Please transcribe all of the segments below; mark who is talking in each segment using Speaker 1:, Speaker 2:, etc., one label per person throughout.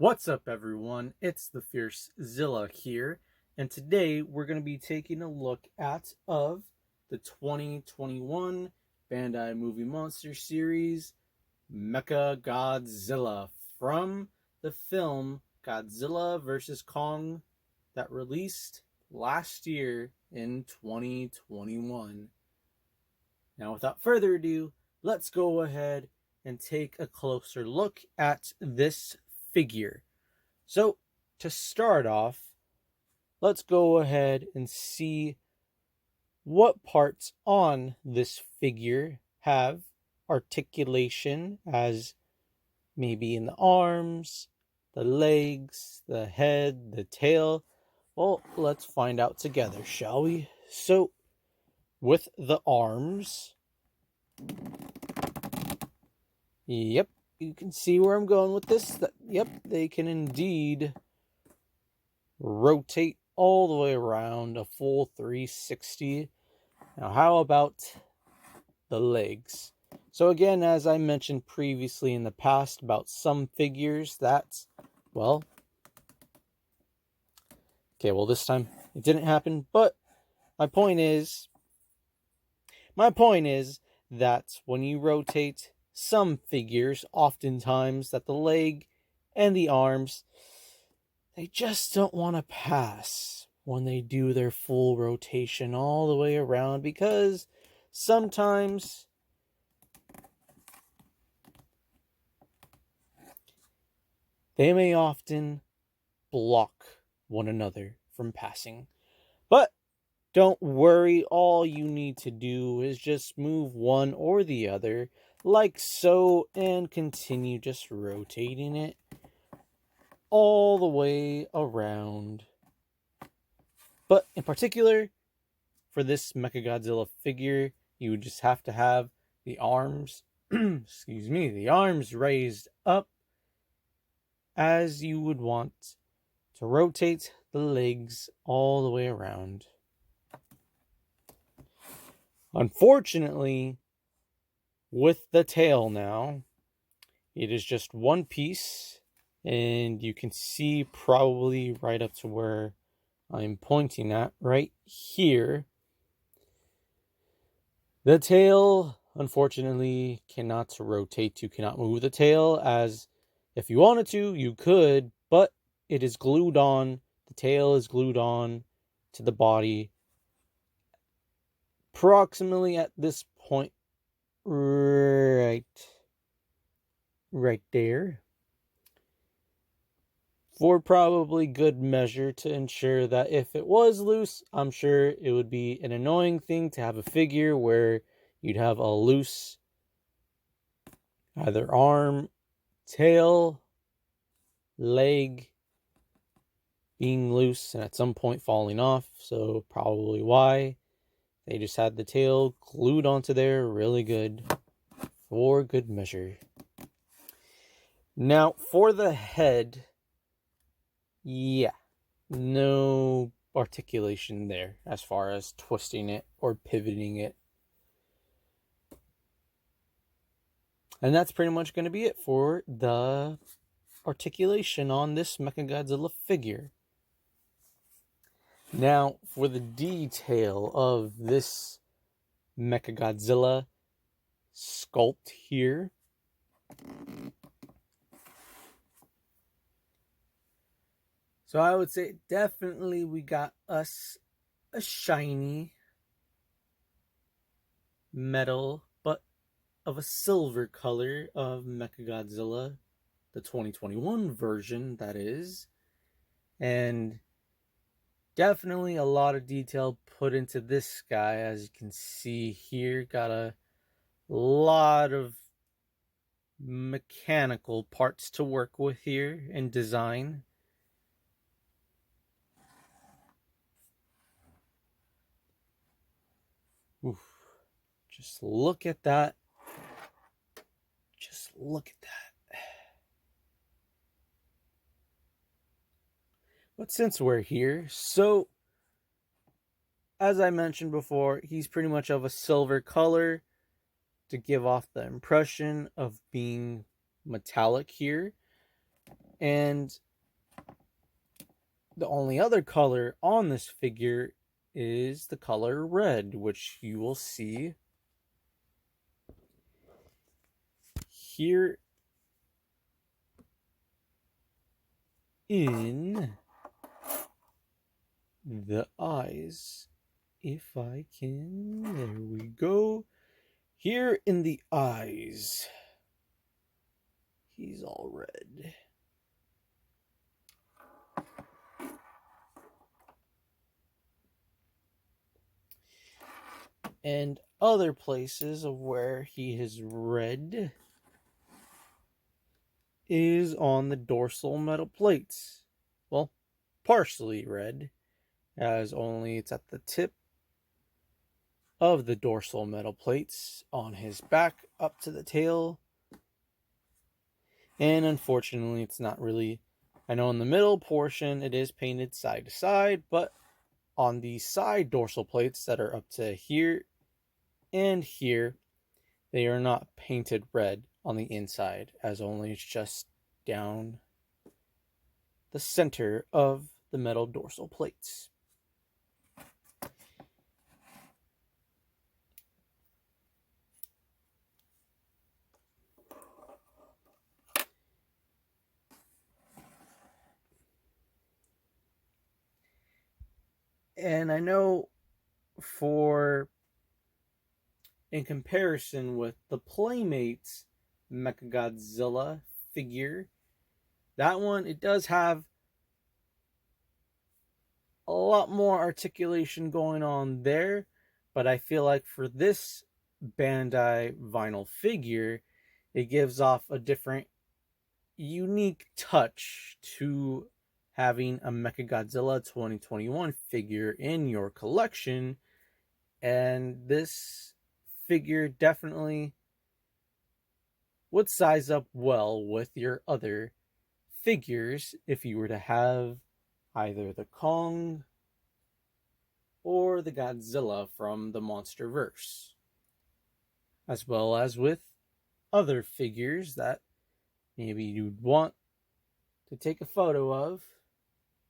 Speaker 1: What's up, everyone? It's the Fierce Zilla here, and today we're going to be taking a look at the 2021 Bandai Movie Monster Series MechaGodzilla from the film Godzilla vs. Kong that released last year in 2021. Now, without further ado, let's go ahead and take a closer look at this figure. So, to start off, let's go ahead and see what parts on this figure have articulation, as maybe in the arms, the legs, the head, the tail. Well, let's find out together, shall we? So, with the arms, yep, you can see where I'm going with this. Yep, they can indeed rotate all the way around, a full 360. Now, how about the legs? So again, as I mentioned previously in the past about some figures, that's, well, this time it didn't happen, but my point is that when you rotate some figures, oftentimes that the leg and the arms, they just don't want to pass when they do their full rotation all the way around, because sometimes they may often block one another from passing. But don't worry, all you need to do is just move one or the other, like so, and continue just rotating it all the way around. But in particular, for this MechaGodzilla figure, you would just have to have the arms, the arms raised up as you would want to rotate the legs all the way around. Unfortunately, with the tail now, it is just one piece, and you can see probably right up to where I'm pointing at right here. The tail, unfortunately, cannot rotate. You cannot move the tail, as if you wanted to, you could, but it is glued on. The tail is glued on to the body approximately at this point right there, for probably good measure, to ensure that if it was loose, I'm sure it would be an annoying thing to have a figure where you'd have a loose either arm, tail, leg being loose and at some point falling off. So probably why they just had the tail glued onto there really good, for good measure. Now, for the head, yeah, no articulation there as far as twisting it or pivoting it. And that's pretty much going to be it for the articulation on this MechaGodzilla figure. Now, for the detail of this MechaGodzilla sculpt here, so I would say definitely we got us a shiny metal, but of a silver color of MechaGodzilla, the 2021 version, that is. And definitely a lot of detail put into this guy, as you can see here. Got a lot of mechanical parts to work with here in design. Oof. Just look at that. Just look at that. But since we're here, so as I mentioned before, he's pretty much of a silver color to give off the impression of being metallic here. And the only other color on this figure is the color red, which you will see here in the eyes. If I can, there we go. Here in the eyes, he's all red. And other places of where he is red is on the dorsal metal plates. Well, partially red, as only it's at the tip of the dorsal metal plates on his back up to the tail. And unfortunately, it's not really, I know in the middle portion it is painted side to side, but on the side dorsal plates that are up to here and here, they are not painted red on the inside, as only it's just down the center of the metal dorsal plates. And I know in comparison with the Playmates MechaGodzilla figure, that one, it does have a lot more articulation going on there, but I feel like for this Bandai vinyl figure, it gives off a different, unique touch to having a MechaGodzilla 2021 figure in your collection. And this figure definitely would size up well with your other figures if you were to have either the Kong or the Godzilla from the MonsterVerse, as well as with other figures that maybe you'd want to take a photo of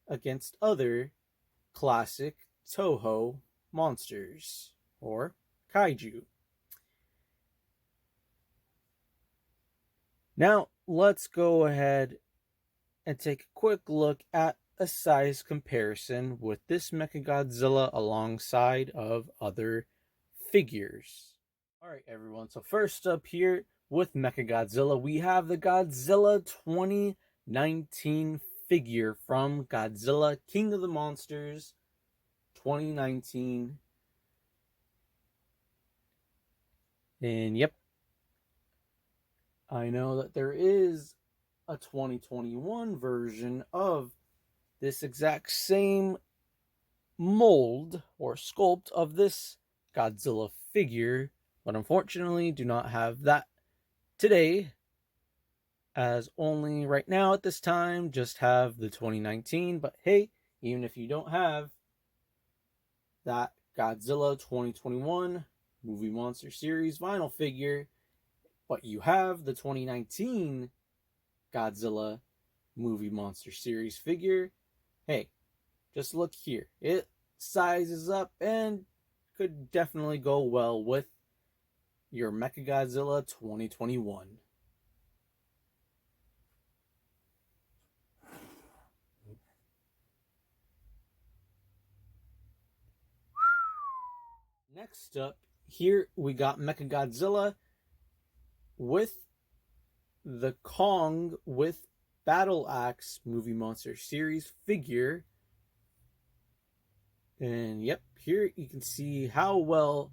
Speaker 1: against other classic Toho monsters or kaiju. Now, let's go ahead and take a quick look at a size comparison with this MechaGodzilla alongside of other figures. Alright everyone, so first up here with MechaGodzilla, we have the Godzilla 2019 figure from Godzilla King of the Monsters 2019. And yep, I know that there is a 2021 version of this exact same mold or sculpt of this Godzilla figure, but unfortunately do not have that today, as only right now at this time just have the 2019. But hey, even if you don't have that Godzilla 2021 Movie Monster Series vinyl figure, but you have the 2019 Godzilla Movie Monster Series figure, hey, just look here. It sizes up and could definitely go well with your MechaGodzilla 2021. Next up, here we got MechaGodzilla with the Kong with Battle Axe Movie Monster Series figure. And yep, here you can see how well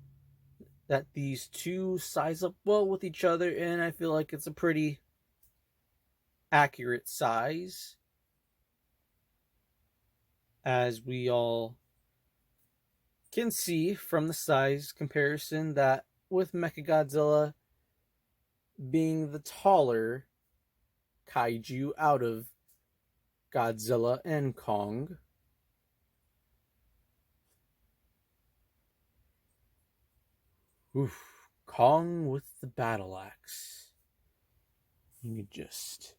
Speaker 1: that these two size up well with each other, and I feel like it's a pretty accurate size, as we all can see from the size comparison that with MechaGodzilla being the taller kaiju out of Godzilla and Kong. Oof, Kong with the battle axe. You could just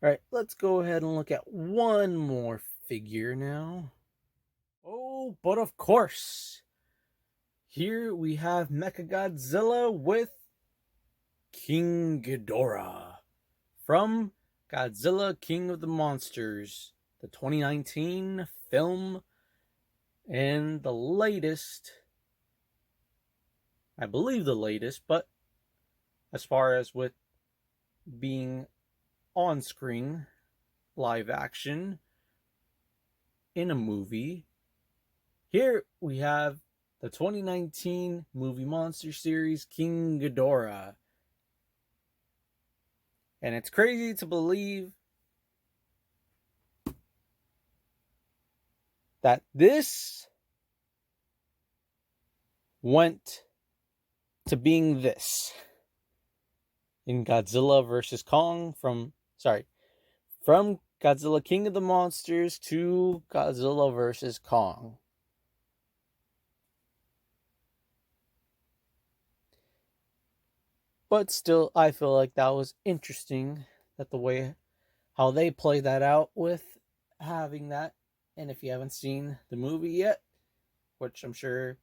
Speaker 1: Alright, let's go ahead and look at one more figure now. Oh, but of course, here we have MechaGodzilla with King Ghidorah from Godzilla King of the Monsters, the 2019 film, and the latest, I believe the latest, but as far as with being on screen, live action, in a movie, here we have the 2019 movie monster series King Ghidorah. And it's crazy to believe that this went to being this in Godzilla vs. Kong from Godzilla King of the Monsters to Godzilla vs. Kong. But still, I feel like that was interesting, that the way how they play that out with having that. And if you haven't seen the movie yet, which I'm sure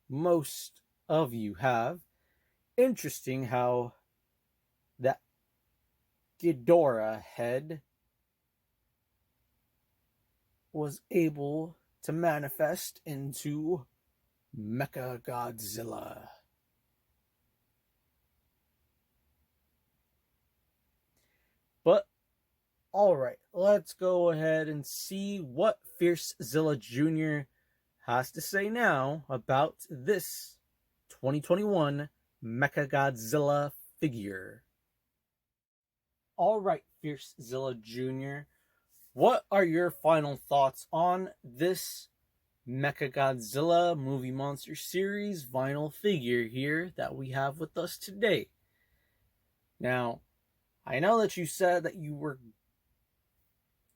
Speaker 1: most of you have, interesting how that Ghidorah head was able to manifest into MechaGodzilla. But alright, let's go ahead and see what FierceZilla Jr. has to say now about this 2021 MechaGodzilla figure. Alright, FierceZilla Jr., what are your final thoughts on this MechaGodzilla movie monster series vinyl figure here that we have with us today? Now, I know that you said that you were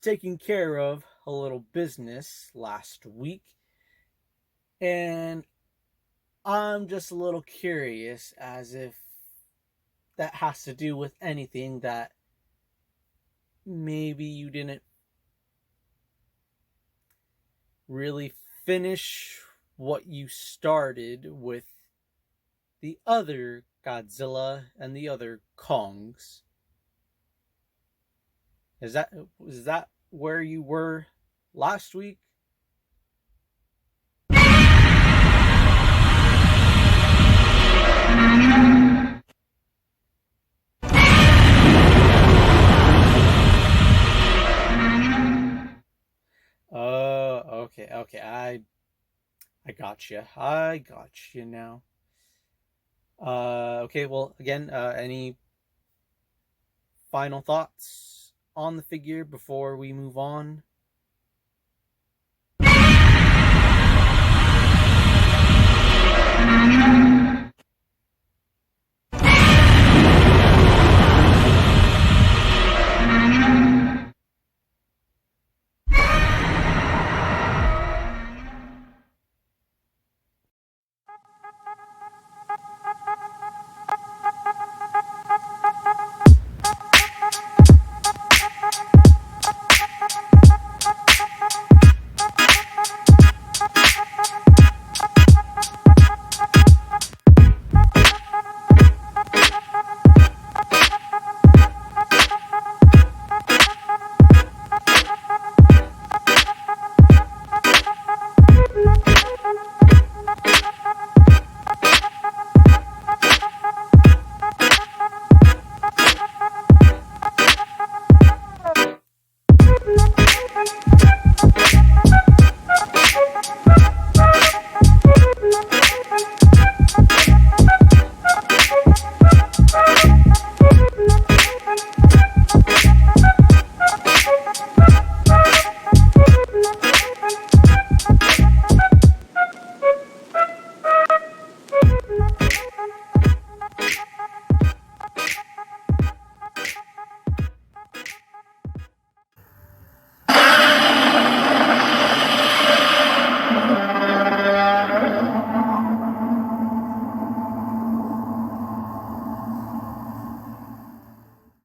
Speaker 1: taking care of a little business last week, and I'm just a little curious as if that has to do with anything that maybe you didn't really finish what you started with the other Godzilla and the other Kongs. Is that where you were last week? Okay. I got you now. Okay, well, again, any final thoughts on the figure before we move on?